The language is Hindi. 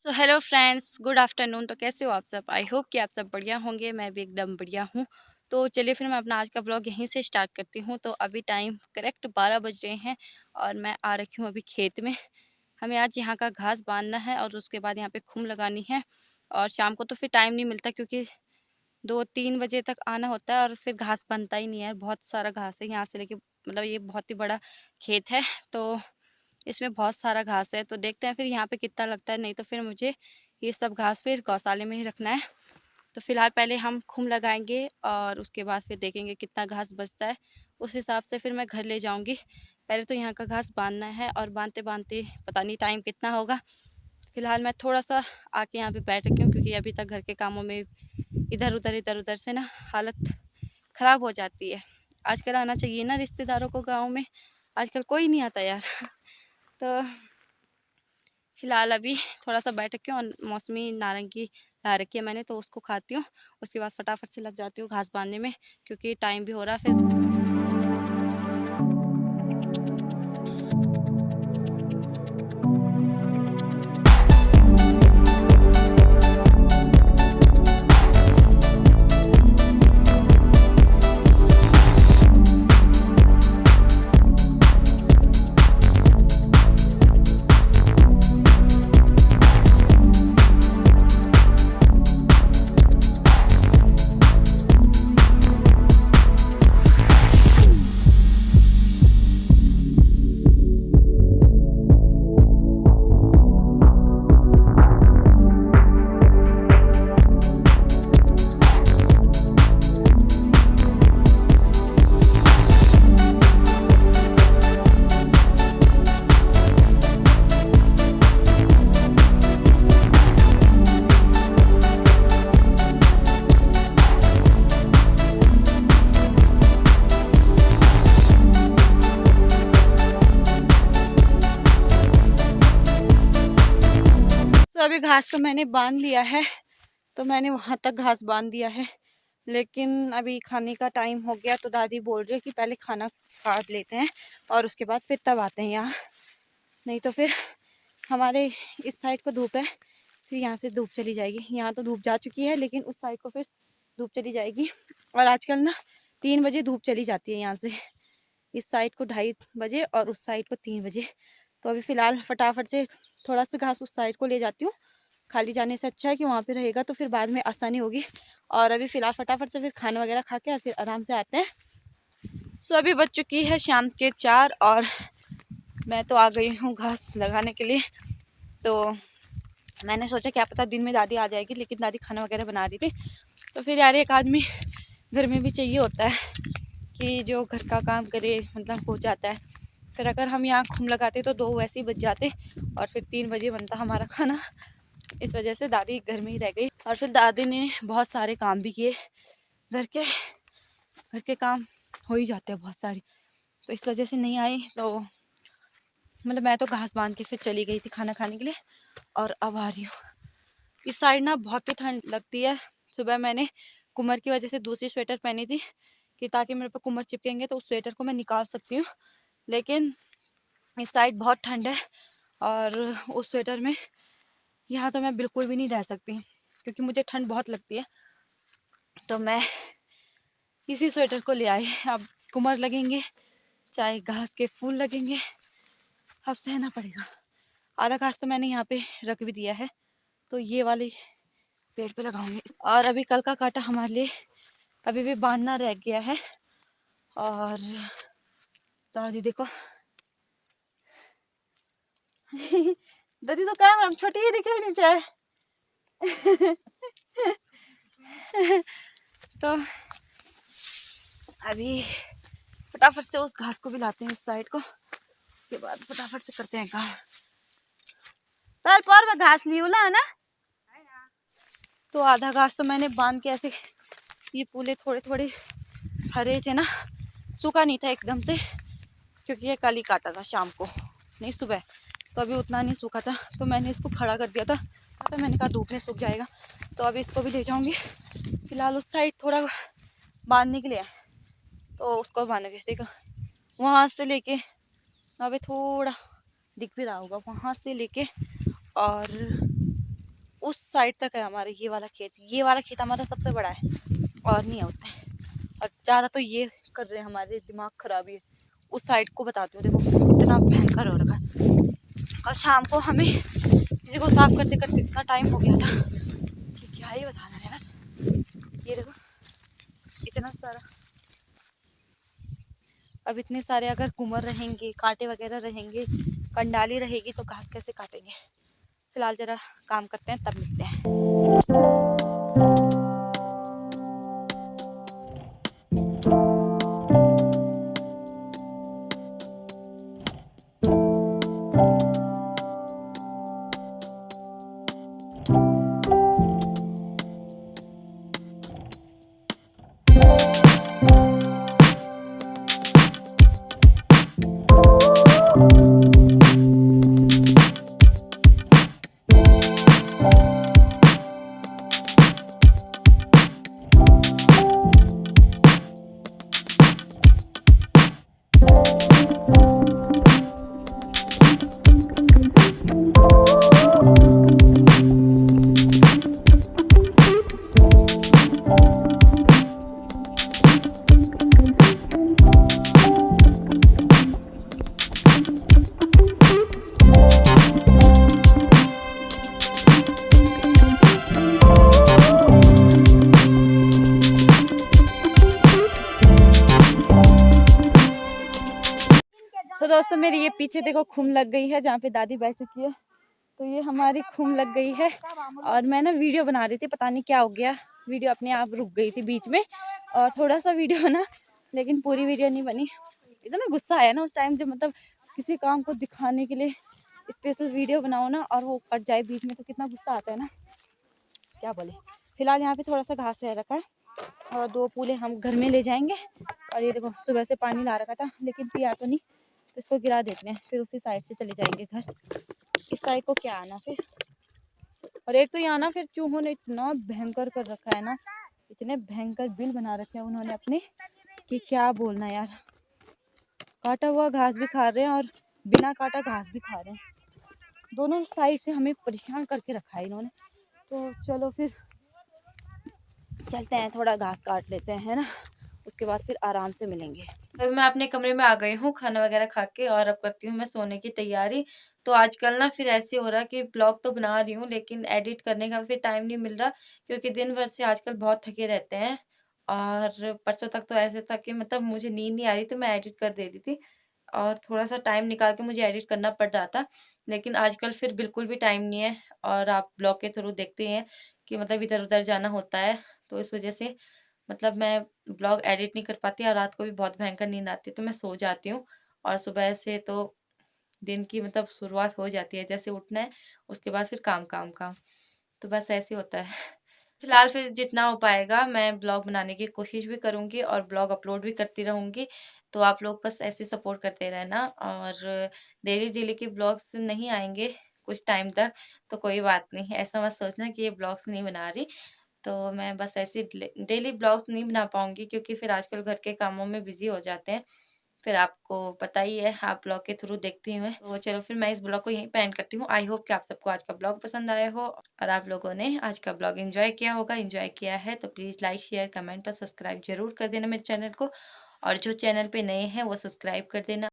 So hello friends, good afternoon. तो कैसे हो आप सब? आई होप कि आप सब बढ़िया होंगे। मैं भी एकदम बढ़िया हूँ। तो चलिए फिर मैं अपना आज का ब्लॉग यहीं से स्टार्ट करती हूँ। तो अभी टाइम करेक्ट 12 बज रहे हैं और मैं आ रखी हूँ अभी खेत में। हमें आज यहाँ का घास बांधना है और उसके बाद यहाँ पे खूम लगानी है। और शाम को तो फिर टाइम नहीं मिलता क्योंकि 2-3 बजे तक आना होता है और फिर घास बनता ही नहीं है। बहुत सारा घास है यहाँ से लेके, मतलब ये बहुत ही बड़ा खेत है। तो इसमें बहुत सारा घास है। तो देखते हैं फिर यहाँ पे कितना लगता है। नहीं तो फिर मुझे ये सब घास फिर गौशाले में ही रखना है। तो फिलहाल पहले हम खूम लगाएंगे और उसके बाद फिर देखेंगे कितना घास बचता है। उस हिसाब से फिर मैं घर ले जाऊंगी। पहले तो यहाँ का घास बांधना है और बांधते बांधते पता नहीं टाइम कितना होगा। फिलहाल मैं थोड़ा सा आके यहाँ पे बैठ रखी हूँ क्योंकि अभी तक घर के कामों में इधर उधर से ना हालत ख़राब हो जाती है। आजकल आना चाहिए ना रिश्तेदारों को गाँव में, आजकल कोई नहीं आता यार। तो फिलहाल अभी थोड़ा सा बैठ के और मौसमी नारंगी ला रखी है मैंने, तो उसको खाती हूँ। उसके बाद फटाफट से लग जाती हूँ घास बांधने में क्योंकि टाइम भी हो रहा है फिर। तो अभी घास तो मैंने बांध लिया है। तो मैंने वहाँ तक घास बांध दिया है, लेकिन अभी खाने का टाइम हो गया। तो दादी बोल रही है कि पहले खाना खा लेते हैं और उसके बाद फिर तब आते हैं यहाँ। नहीं तो फिर हमारे इस साइड को धूप है, फिर यहाँ से धूप चली जाएगी। यहाँ तो धूप जा चुकी है लेकिन उस साइड को फिर धूप चली जाएगी। और आजकल ना 3 बजे धूप चली जाती है यहाँ से, इस साइड को 2:30 बजे और उस साइड को 3 बजे। तो अभी फ़िलहाल फटाफट से थोड़ा सा घास उस साइड को ले जाती हूँ। खाली जाने से अच्छा है कि वहाँ पे रहेगा तो फिर बाद में आसानी होगी। और अभी फ़िलहाल फटाफट से फिर खाना वगैरह खा के और फिर आराम से आते हैं। सो अभी बज चुकी है शाम के 4 और मैं तो आ गई हूँ घास लगाने के लिए। तो मैंने सोचा क्या पता दिन में दादी आ जाएगी, लेकिन दादी खाना वगैरह बना रही थी। तो फिर यार एक आदमी घर में भी चाहिए होता है कि जो घर का काम करे, मतलब हो जाता है। फिर अगर हम यहाँ खूम लगाते तो 2 वैसे ही बज जाते और फिर 3 बजे बनता हमारा खाना। इस वजह से दादी घर में ही रह गई और फिर दादी ने बहुत सारे काम भी किए। घर के काम हो ही जाते हैं बहुत सारे, तो इस वजह से नहीं आई। तो मतलब मैं तो घास बांध के फिर चली गई थी खाना खाने के लिए और अब आ रही हूँ। इस साइड ना बहुत ही ठंड लगती है। सुबह मैंने कुमर की वजह से दूसरी स्वेटर पहनी थी कि ताकि मेरे पे कुमर चिपकेंगे तो उस स्वेटर को मैं निकाल सकती हूँ, लेकिन इस साइड बहुत ठंड है और उस स्वेटर में यहाँ तो मैं बिल्कुल भी नहीं रह सकती क्योंकि मुझे ठंड बहुत लगती है। तो मैं इसी स्वेटर को ले आई। अब कुमर लगेंगे चाहे घास के फूल लगेंगे, अब सहना पड़ेगा। आधा घास तो मैंने यहाँ पे रख भी दिया है, तो ये वाली पेड़ पे लगाऊंगी। और अभी कल का काटा हमारे लिए अभी भी बांधना रह गया है। और दादी देखो दादी तो कैमरा में छोटी ही दिख रही नीचे। तो अभी फटाफट से उस घास को भी लाते हैं इस साइड को, उसके बाद फटाफट से करते हैं काम। पहले पर मैं घास ली ना है ना। तो आधा घास तो मैंने बांध के ऐसे, ये पूले थोड़े थोड़े हरे थे ना, सूखा नहीं था एकदम से क्योंकि ये कल ही काटा था शाम को, नहीं सुबह। तो अभी उतना नहीं सूखा था तो मैंने इसको खड़ा कर दिया था। तो मैंने कहा धूप में सूख जाएगा। तो अभी इसको भी ले जाऊंगी। फिलहाल उस साइड थोड़ा बांधने के लिए, तो उसको बांधने के देखो वहाँ से लेके अभी थोड़ा दिख भी रहा होगा, वहाँ से लेके और उस साइड तक है हमारे ये वाला खेत हमारा सबसे बड़ा है और नहीं है उतने। और ज़्यादा तो ये कर रहे हैं हमारे दिमाग खराब ही है। उस साइड को बताती हूँ, देखो कितना भयंकर हो रखा है। कल शाम को हमें किसी को साफ करते करते इतना टाइम हो गया था कि क्या ही बताना यार। ये देखो इतना सारा, अब इतने सारे अगर कुमर रहेंगे, कांटे वगैरह रहेंगे, कंडाली रहेगी तो घास कैसे काटेंगे। फिलहाल जरा काम करते हैं, तब मिलते हैं। तो दोस्तों मेरी ये पीछे देखो खुम लग गई है जहाँ पे दादी बैठ चुकी है, तो ये हमारी खुम लग गई है। और मैं ना वीडियो बना रही थी, पता नहीं क्या हो गया, वीडियो अपने आप रुक गई थी बीच में और थोड़ा सा वीडियो बना, लेकिन पूरी वीडियो नहीं बनी। इतना गुस्सा आया ना उस टाइम, जब मतलब किसी काम को दिखाने के लिए स्पेशल वीडियो बनाओ ना और वो कट जाए बीच में, तो कितना गुस्सा आता है ना, क्या बोले। फिलहाल यहाँ पे थोड़ा सा घास रह रखा है और 2 पूले हम घर में ले जाएंगे। और ये देखो सुबह से पानी ला रखा था लेकिन पिया तो नहीं, तो इसको गिरा देते हैं, फिर उसी साइड से चले जाएंगे घर। इस साइड को क्या आना फिर। और एक तो यहाँ ना फिर चूहों ने इतना भयंकर कर रखा है ना, इतने भयंकर बिल बना रखे हैं उन्होंने अपने कि क्या बोलना यार। काटा हुआ घास भी खा रहे हैं और बिना काटा घास भी खा रहे हैं, दोनों साइड से हमें परेशान करके रखा है इन्होंने। तो चलो फिर चलते हैं, थोड़ा घास काट लेते हैं, है ना, उसके बाद फिर आराम से मिलेंगे। अभी मैं अपने कमरे में आ गई हूँ खाना वगैरह खा के, और अब करती हूँ मैं सोने की तैयारी। तो आजकल ना फिर ऐसे हो रहा कि ब्लॉग तो बना रही हूँ लेकिन एडिट करने का फिर टाइम नहीं मिल रहा, क्योंकि दिन भर से आजकल बहुत थके रहते हैं। और परसों तक तो ऐसे था कि मतलब मुझे नींद नहीं आ रही तो मैं एडिट कर देती थी, और थोड़ा सा टाइम निकाल के मुझे एडिट करना पड़ रहा था। लेकिन आजकल फिर बिल्कुल भी टाइम नहीं है, और आप ब्लॉग के थ्रू देखते हैं कि मतलब इधर उधर जाना होता है, तो इस वजह से मतलब मैं ब्लॉग एडिट नहीं कर पाती, और रात को भी बहुत भयंकर नींद आती है तो मैं सो जाती हूँ। और सुबह से तो दिन की मतलब शुरुआत हो जाती है, जैसे उठना है उसके बाद फिर काम काम काम, तो बस ऐसे होता है। फिलहाल फिर जितना हो पाएगा मैं ब्लॉग बनाने की कोशिश भी करूँगी और ब्लॉग अपलोड भी करती रहूँगी। तो आप लोग बस ऐसे सपोर्ट करते रहना, और डेली डेली के ब्लॉग्स नहीं आएंगे कुछ टाइम तक, तो कोई बात नहीं, ऐसा मत सोचना कि ये ब्लॉग्स नहीं बना रही। तो मैं बस ऐसे डेली ब्लॉग्स नहीं बना पाऊँगी, क्योंकि फिर आजकल घर के कामों में बिज़ी हो जाते हैं। फिर आपको पता ही है, आप ब्लॉग के थ्रू देखती हुए। तो चलो फिर मैं इस ब्लॉग को यहीं पे एंड करती हूँ। आई होप कि आप सबको आज का ब्लॉग पसंद आया हो और आप लोगों ने आज का ब्लॉग एंजॉय किया होगा। एंजॉय किया है तो प्लीज़ लाइक, शेयर, कमेंट और सब्सक्राइब ज़रूर कर देना मेरे चैनल को। और जो चैनल पे नए हैं वो सब्सक्राइब कर देना।